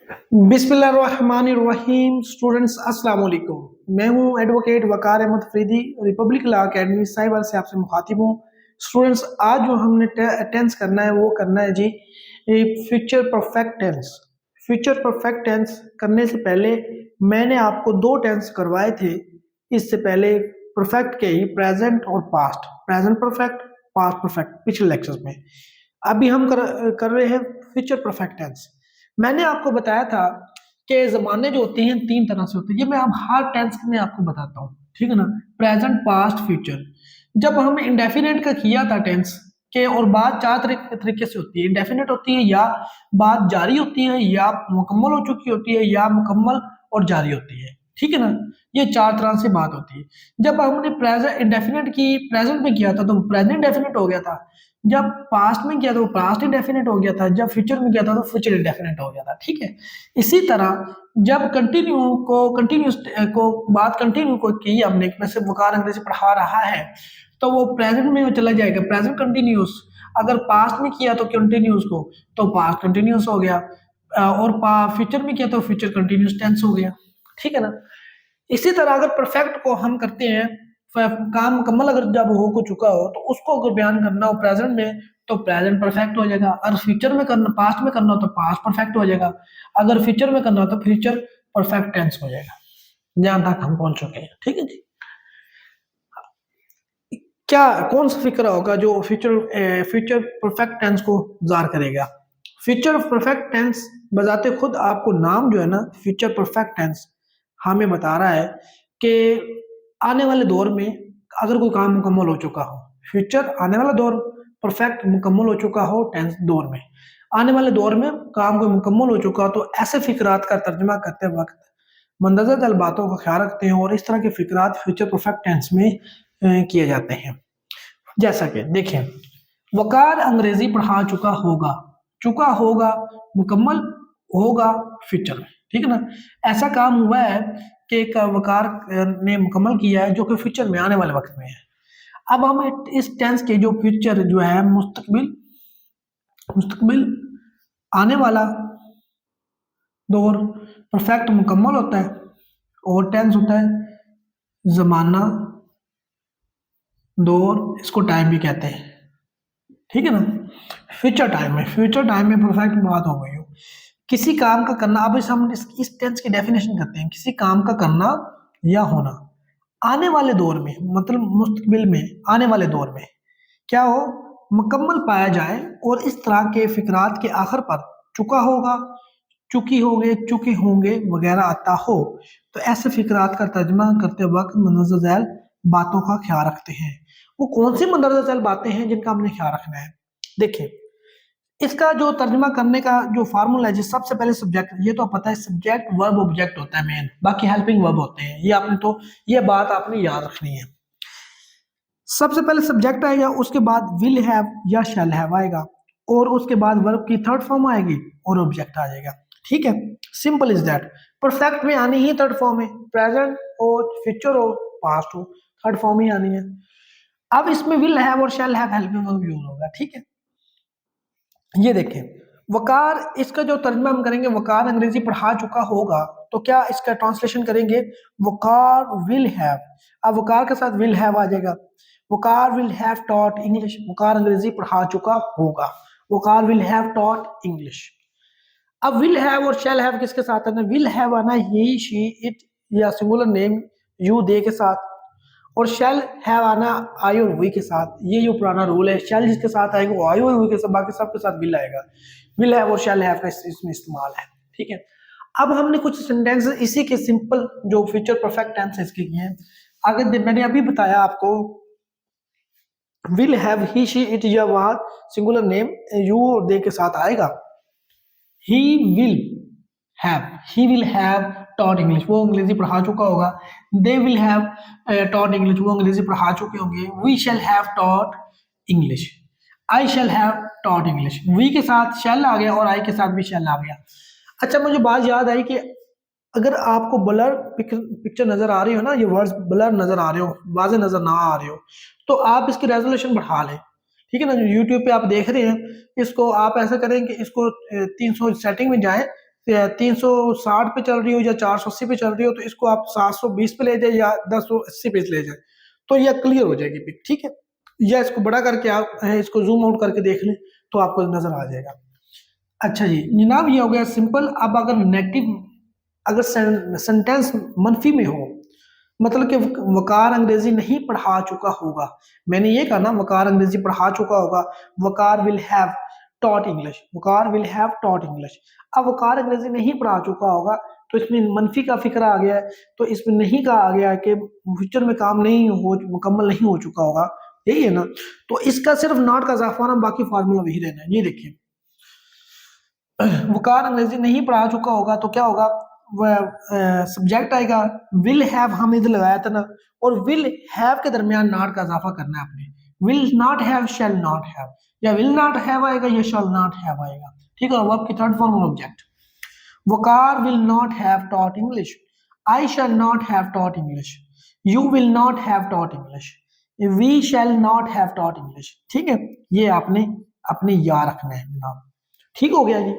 बिस्मिल्लाहिर्रहमानिर्रहीम। स्टूडेंट्स अस्सलाम वालेकुम। मैं हूं advocate Waqar Ahmad Faridi, Republic Law Academy Sahiwal से आपसे मुखातिब हूं। स्टूडेंट्स, आज जो हमने टेंस करना है वो करना है जी future perfect tense. Future perfect tense करने से पहले मैंने आपको दो टेंस करवाए थे। इससे पहले परफेक्ट के ही प्रेजेंट और past, present perfect, past perfect, पिछले लेक्चर्स में। अभी हम कर रहे हैं फ्यूचर परफेक्ट टेंस। मैंने आपको बताया था कि जमाने जो होते हैं तीन तरह से होते हैं। ये मैं अब हर टेंस में आपको बताता हूँ, ठीक है ना। Present, past, future. जब हमने इंडेफिनेट का किया था टेंस के, और बात चार तरीके से होती है। इंडेफिनेट होती है या बात जारी होती है, या मुकम्मल हो चुकी होती है, या मुकम्मल और जारी होती है, ठीक है ना। ये चार तरह से बात होती है। जब हमने प्रेजेंट इंडेफिनेट की प्रेजेंट में किया था तो प्रेजेंट इंडेफिनेट हो गया था। जब पास्ट में किया था तो पास्ट इंडेफिनेट हो गया था। जब फ्यूचर में किया था तो फ्यूचर इंडेफिनेट हो गया था, ठीक है। इसी तरह जब कंटिन्यूस को बात कंटिन्यू को की हमने, वैसे वकार अंग्रेजी पढ़ा रहा है तो वो प्रेजेंट में चला जाएगा, प्रेजेंट कंटिन्यूस। अगर पास्ट में किया तो कंटिन्यूस को, तो पास्ट कंटिन्यूस हो गया। और फ्यूचर में किया तो फ्यूचर कंटिन्यूस टेंस हो गया, ठीक है ना। इसी तरह अगर परफेक्ट को हम करते हैं, काम मुकम्मल अगर जब हो चुका हो तो उसको अगर बयान करना हो प्रेजेंट में तो प्रेजेंट परफेक्ट हो जाएगा। अगर फ्यूचर में करना, पास्ट में करना हो तो पास्ट परफेक्ट हो जाएगा। अगर फ्यूचर में करना हो तो फ्यूचर परफेक्ट टेंस हो जाएगा। जहां तक हम पहुंच चुके हैं, ठीक है जी। क्या कौन सा फिक्रा होगा जो फ्यूचर परफेक्ट टेंस को जार करेगा? फ्यूचर परफेक्ट टेंस बजाते खुद आपको नाम जो है ना, फ्यूचर परफेक्ट टेंस हमें बता रहा है कि आने वाले दौर में अगर कोई काम मुकम्मल हो चुका हो, फ्यूचर आने वाला दौर, परफेक्ट मुकम्मल हो चुका हो टेंस दौर में, आने वाले दौर में काम कोई मुकम्मल हो चुका हो, तो ऐसे फिक्रात का तर्जमा करते वक्त मंदरजा दल बातों का ख्याल रखते हैं और इस तरह के फिक्रात फ्यूचर परफेक्ट टेंस में किए जाते हैं। जैसा कि देखें, वकार अंग्रेजी पढ़ा चुका होगा, चुका होगा मुकम्मल होगा फ्यूचर में, ठीक है ना। ऐसा काम हुआ है कि एक वकार ने मुकम्मल किया है जो कि फ्यूचर में आने वाले वक्त में है। अब हम इस टेंस के जो फ्यूचर जो है मुस्तकबिल, मुस्तकबिल आने वाला दौर, परफेक्ट मुकम्मल होता है, और टेंस होता है जमाना, दौर, इसको टाइम भी कहते हैं, ठीक है ना। फ्यूचर टाइम में परफेक्ट बात हो गई हो। किसी काम का करना, अब हम इस टेंस की डेफिनेशन करते हैं। किसी काम का करना या होना आने वाले दौर में, मतलब मुस्तकबिल में, आने वाले दौर में क्या हो, मुकम्मल पाया जाए। और इस तरह के फिक्रात के आखिर पर चुका होगा, चुकी होंगे, चुके होंगे वगैरह आता हो, तो ऐसे फिक्रात का तर्जमा करते वक्त मंदरजा झैल बातों का ख्याल रखते हैं। वो कौन सी मंदरजा झैल बातें हैं जिनका हमने ख्याल रखना है? देखिए, इसका जो तर्जमा करने का जो फार्मूला है जी, सबसे पहले सब्जेक्ट, ये तो पता है सब्जेक्ट वर्ब ऑब्जेक्ट होता है मेन, बाकी हेल्पिंग वर्ब होते हैं। ये आपने तो ये बात आपने याद रखनी है। सबसे पहले सब्जेक्ट आएगा, उसके बाद विल हैव या शैल हैव आएगा, और उसके बाद वर्ब की थर्ड फॉर्म आएगी और ऑब्जेक्ट आ जाएगा, ठीक है। Simple is that. परफेक्ट में आनी ही थर्ड फॉर्म है, प्रेजेंट हो, फ्यूचर हो, पास्ट हो, थर्ड फॉर्म ही आनी है। अब इसमें विल हैव और shall have helping verb use होगा, ठीक है। ये देखें, वकार, इसका जो तर्जमा हम करेंगे, वकार अंग्रेजी पढ़ा चुका होगा, तो क्या इसका ट्रांसलेशन करेंगे, वकार विल हैव। अब वकार के साथ विल हैव आ जाएगा। वकार will have taught English, Waqar अंग्रेजी पढ़ा चुका होगा, Waqar will have taught English. अब विल हैव और शैल हैव किसके साथ आना? विल हैव आना ही, शी, इट या सिंगुलर नेम यू, दे के साथ, और शेल हैव आना आई और वी के साथ। ये जो पुराना रूल है, शेल जिसके साथ आएगा वो आई और वी के साथ, बाकी सबके साथ विल आएगा। विल हैव और शेल हैव का इसमें इस्तेमाल है, ठीक है। अब हमने कुछ सेंटेंस इसी के सिंपल जो फ्यूचर परफेक्ट टेंस इसके किए हैं। आगे मैंने अभी बताया आपको, will have he, she, it या वह सिंगुलर नेम यू और दे के साथ आएगा। He will he will have taught English, वो अंग्रेजी पढ़ा चुका होगा। They will have taught English, वो अंग्रेजी पढ़ा चुके होंगे। We shall have taught English, I shall have taught English. We के साथ शैल आ गया और आई के साथ भी शैल आ गया। अच्छा, मुझे बात याद आई कि अगर आपको ब्लर पिक्चर नजर आ रही हो ना, ये वर्ड्स ब्लर नजर आ रहे हो, वाजे नजर ना आ रहे हो, तो आप इसकी रेजोल्यूशन बढ़ा लें, ठीक है ना। यूट्यूब पे आप देख रहे हैं, इसको आप ऐसा करें कि इसको 300 सेटिंग में जाएं, 360 पे चल रही हो या 480 पे चल रही हो, तो इसको आप 720 पे ले जाए या 1080 पे ले जाए, तो यह क्लियर हो जाएगी पिक, ठीक है। या इसको बड़ा करके आप इसको जूम आउट करके देख लें तो आपको नजर आ जाएगा। अच्छा जी जनाब, ये हो गया सिंपल। अब अगर नेगेटिव, अगर सेंटेंस मनफी में हो, मतलब कि वकार अंग्रेजी नहीं पढ़ा चुका होगा, मैंने ये कहा ना वकार अंग्रेजी पढ़ा चुका होगा, Waqar will have taught English, Waqar will have taught English. अब वकार अंग्रेजी नहीं पढ़ा चुका होगा तो इसमें मनफी का फिक्रा आ गया है, तो इसमें नहीं कहा आ गया कि फ्यूचर में काम नहीं हो, मुकम्मल नहीं हो चुका होगा, यही है ना। तो इसका सिर्फ नॉट का इजाफा ना, बाकी फार्मूला वही रहना है। ये देखिए वकार अंग्रेजी नहीं पढ़ा चुका होगा तो क्या होगा, वह सब्जेक्ट आएगा, विल हैव हम इधर लगाया था ना, और विल हैव के दरमियान नॉट का इजाफा करना है आपने। Will not have, shell not have, या विल नॉट हैव आएगा या शैल नॉट हैव आएगा, ठीक है। अब आपकी third form object, Waqar will not have taught English, I shall not have taught English, you will not have taught English, we shall not have taught English, ठीक है। ये आपने अपने याद रखना है जनाब, ठीक हो गया जी।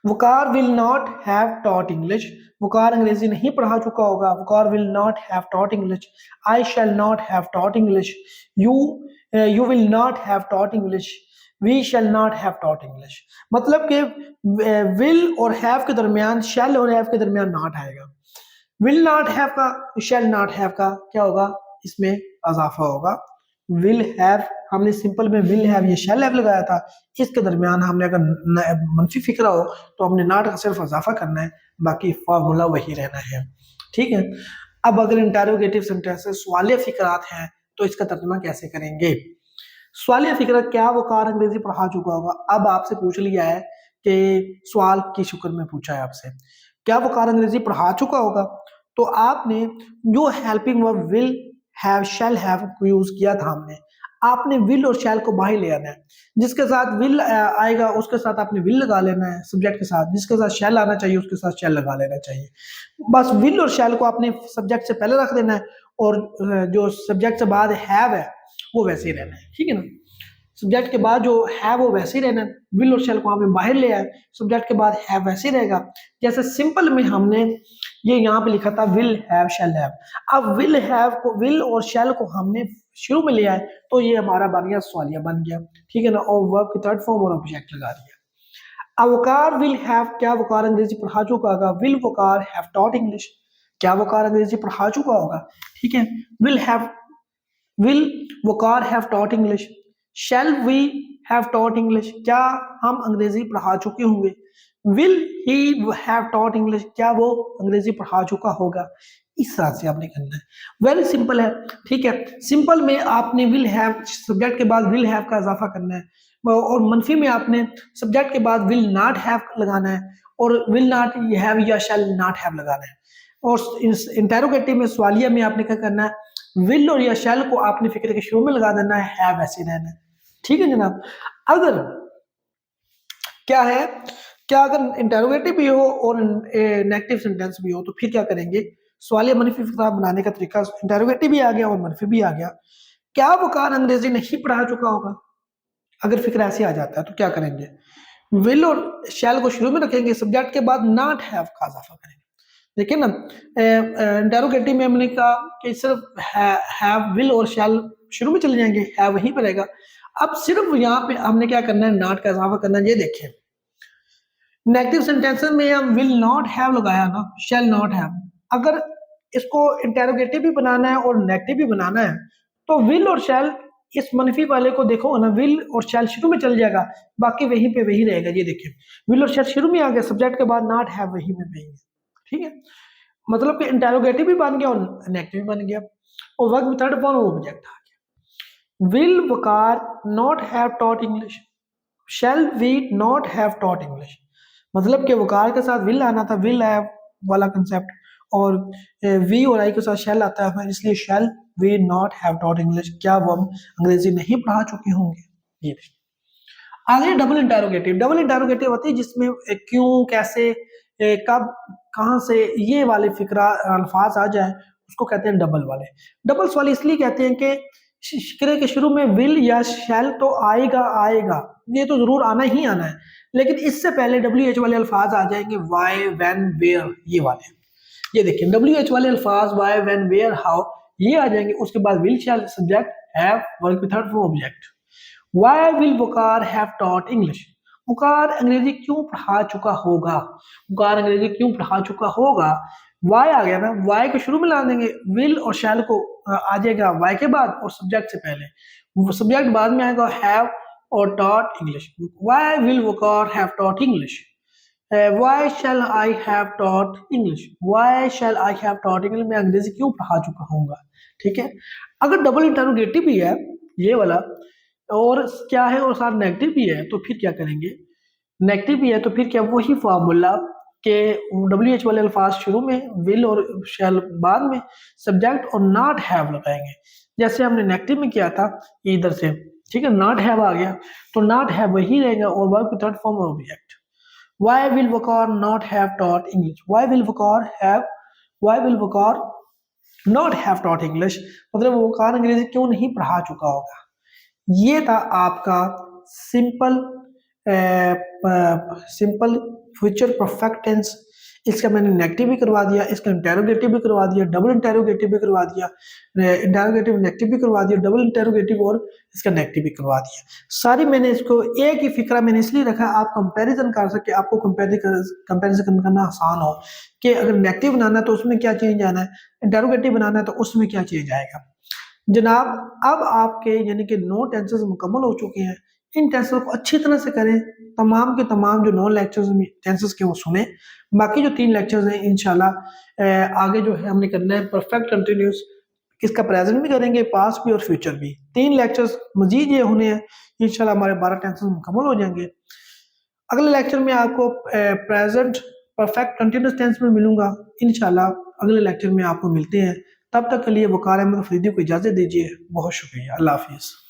Waqar will not have taught English, Waqar अंग्रेजी नहीं पढ़ा चुका होगा, Waqar will not have taught English, I shall not have taught English, you will not have taught English, we shall not have taught English. मतलब कि विल और हैव के दरमियान, शैल और हैव के दरमियान नॉट आएगा। विल नॉट हैव का, शैल नॉट हैव का क्या होगा, इसमें इजाफा होगा। विल हैव, हमने सिंपल में विल हैव ये शैल हैव लगाया था, इसके दरमियान हमने अगर मनफी फिक्रा हो तो हमने नॉट का सिर्फ इजाफा करना है, बाकी फार्मूला वही रहना है, ठीक है। अब अगर इंटरोगेटिव सेंटेंसेस सवालिया फिक्रात हैं तो इसका तर्जुमा कैसे करेंगे। सवालिया फिक्रा, क्या वकार अंग्रेजी पढ़ा चुका होगा। अब आपसे पूछ लिया है कि सवाल की शक्ल में पूछा है आपसे, क्या वकार अंग्रेजी पढ़ा चुका होगा, तो आपने जो helping verb will have, shall have को यूज किया था हमने, आपने विल और शैल को बाहर ले आना है। जिसके साथ विल आएगा उसके साथ आपने विल लगा लेना है सब्जेक्ट के साथ, जिसके साथ शैल आना चाहिए उसके साथ शैल लगा लेना चाहिए। बस विल और शैल को आपने सब्जेक्ट से पहले रख देना है, और जो सब्जेक्ट से बाद हैव है वो वैसे ही रहना है, ठीक है ना। सब्जेक्ट के बाद जो है वो वैसे ही रहना है, विल और शैल को हमने बाहर ले आए, सब्जेक्ट के बाद हैव वैसे ही रहेगा। जैसे सिंपल में हमने ये यहाँ पे लिखा था विल हैव शैल हैव, अब विल हैव को, विल और शैल को हमने शुरू में ले आए तो ये हमारा बन गया सवालिया बन गया, ठीक है ना। और वर्ब की थर्ड फॉर्म और ऑब्जेक्ट लगा दिया। अब वकार विल हैव, क्या वकार अंग्रेजी पढ़ा चुका होगा, will Waqar have taught English, क्या वकार अंग्रेजी पढ़ा चुका होगा, ठीक है। Will have, will Waqar have taught English, shall we have taught English, क्या हम अंग्रेजी पढ़ा चुके होंगे। Will he have taught English, क्या वो अंग्रेजी पढ़ा चुका होगा। इस तरह से आपने करना है, वेरी सिंपल है, ठीक है। सिंपल में आपने विल हैव सब्जेक्ट के बाद विल हैव का इजाफा करना है, और मनफी में आपने सब्जेक्ट के बाद विल नॉट हैव लगाना है, और विल नॉट हैव या शैल नॉट हैव लगाना है। और इंटेरोगेटिव में सवालिया में आपने क्या करना है, विल और या शैल को आपने फिक्र के शुरू में लगा देना है, हैव ऐसे रहना है, ठीक है जनाब। अगर क्या है, क्या अगर इंटेरोगेटिव भी हो और नेगेटिव सेंटेंस भी हो तो फिर क्या करेंगे, सवालिया मनफी फिक्रा बनाने का तरीका, इंटेरोगेटिव भी आ गया और मनफी भी आ गया। क्या वकार अंग्रेजी नहीं पढ़ा चुका होगा, अगर फिक्र ऐसे आ जाता है तो क्या करेंगे, विल और शैल को शुरू में रखेंगे, सब्जेक्ट के बाद नॉट हैव का इजाफा करेंगे। देखिए ना, इंटेरोगेटिव में हमने कहा कि सिर्फ हैव, विल और शैल शुरू में चले जाएंगे, हैव वहीं पर रहेगा। अब सिर्फ यहाँ पे हमने क्या करना है, नॉट का इजाफा करना है। ये देखिए नेगेटिव सेंटेंसेस में हम विल नॉट हैव लगाया ना, शैल नॉट हैव, अगर इसको इंटेरोगेटिव भी बनाना है और नेगेटिव भी बनाना है तो विल और शैल, इस मनफी वाले को देखो ना, विल और शैल शुरू में चल जाएगा, बाकी वहीं पे वही रहेगा। ये देखिए विल और शैल शुरू में आ गया, सब्जेक्ट के बाद नॉट हैव वहीं में वही है, ठीक है। मतलब कि इंटेरोगेटिव भी बन गया और नेगेटिव भी बन गया, और वर्ब में थर्ड फॉर्म ऑब्जेक्ट आ गया। Will Waqar not have taught English, shall we not have taught English, मतलब कि वकार के साथ विल आना था, विल हैव वाला कंसेप्ट, और वी और आई के साथ शैल आता है, इसलिए shall we not have taught English, क्या वो हम अंग्रेजी नहीं पढ़ा चुके होंगे। ये आगे डबल इंटेरोगेटिव, डबल इंटेरोगेटिव होती है जिसमें क्यों, कैसे, कब, कहां से, ये वाले फिक्रा अल्फाज आ जाए उसको कहते हैं डबल वाले। डबल वाले इसलिए कहते हैं कि शिकरे के शुरू में विल या शैल तो आएगा आएगा, ये तो जरूर आना ही आना है, लेकिन इससे पहले WH वाले अल्फाज आ जाएंगे, वाई, व्हेन, वेयर, ये वाले। ये देखिए WH वाले अल्फाज वाई, व्हेन, वेयर, हाउ ये आ जाएंगे। उसके बाद will, shall, subject, have, verb के third form object. Why will Waqar have taught English, Waqar अंग्रेजी क्यों पढ़ा चुका होगा, वकार अंग्रेजी क्यों पढ़ा चुका होगा। वाई आ गया ना, वाई को शुरू में ला देंगे, विल और शैल को आ जाएगा वाई के बाद और सब्जेक्ट से पहले, सब्जेक्ट बाद में आएगा, हैव और taught English. Why will Waqar have taught English, why shall I have taught English, why shall I have taught English, मैं अंग्रेजी क्यों पढ़ा चुका हूँगा। ठीक है, अगर डबल इंटरोगेटिव भी है ये वाला और क्या है और साथ नेगेटिव भी है तो फिर क्या करेंगे, नेगेटिव भी है तो फिर क्या, वही फार्मूला के WH वाले अल्फाज शुरू में, विल और शैल बाद में, सब्जेक्ट और नॉट हैव लगाएंगे, जैसे हमने नेगेटिव में किया था इधर से। ठीक है, नॉट हैव आ गया तो नॉट हैव वही रहेगा और वर्ब की third form object. Why will Waqar not have taught English, why will Waqar have, why will Waqar not have taught English, मतलब वो वकार अंग्रेजी क्यों नहीं पढ़ा चुका होगा। ये था आपका simple simple future perfect tense. इसका मैंने नेगेटिव भी करवा दिया, इसका इंटेरोगेटिव भी करवा दिया, डबल इंटेरोगेटिव भी करवा दिया, इंटेरोगेटिव नेगेटिव भी करवा दिया, डबल इंटेरोगेटिव और इसका नेगेटिव भी करवा दिया। सारी मैंने इसको एक ही फिक्रा मैंने इसलिए रखा, आप कंपैरिजन कर सके, आपको कंपैरिजन करना आसान हो कि अगर नेगेटिव बनाना है तो उसमें क्या चेंज आना है, इंटेरोगेटिव बनाना है तो उसमें क्या चेंज आएगा। जनाब अब आपके यानी कि 9 टेंसेस मुकम्मल हो चुके हैं। इन टेंसेस को अच्छी तरह से करें, तमाम के तमाम जो 9 लेक्चर्स टेंसेस के वो सुने, बाकी जो 3 लेक्चर्स हैं इंशाल्लाह आगे जो है हमने करना है परफेक्ट कंटिन्यूस, इसका प्रेजेंट भी करेंगे, पास्ट भी और फ्यूचर भी। 3 लेक्चर्स मजीद ये होने हैं, इंशाल्लाह हमारे 12 टेंसेस मुकम्मल हो जाएंगे। अगले लेक्चर में आपको प्रेजेंट परफेक्ट कंटिन्यूस टेंस में मिलूंगा इंशाल्लाह, अगले लेक्चर में आपको मिलते हैं। तब तक के लिए वकार अहमद फरीदी को इजाज़त दीजिए। बहुत शुक्रिया, अल्लाह हाफिज़।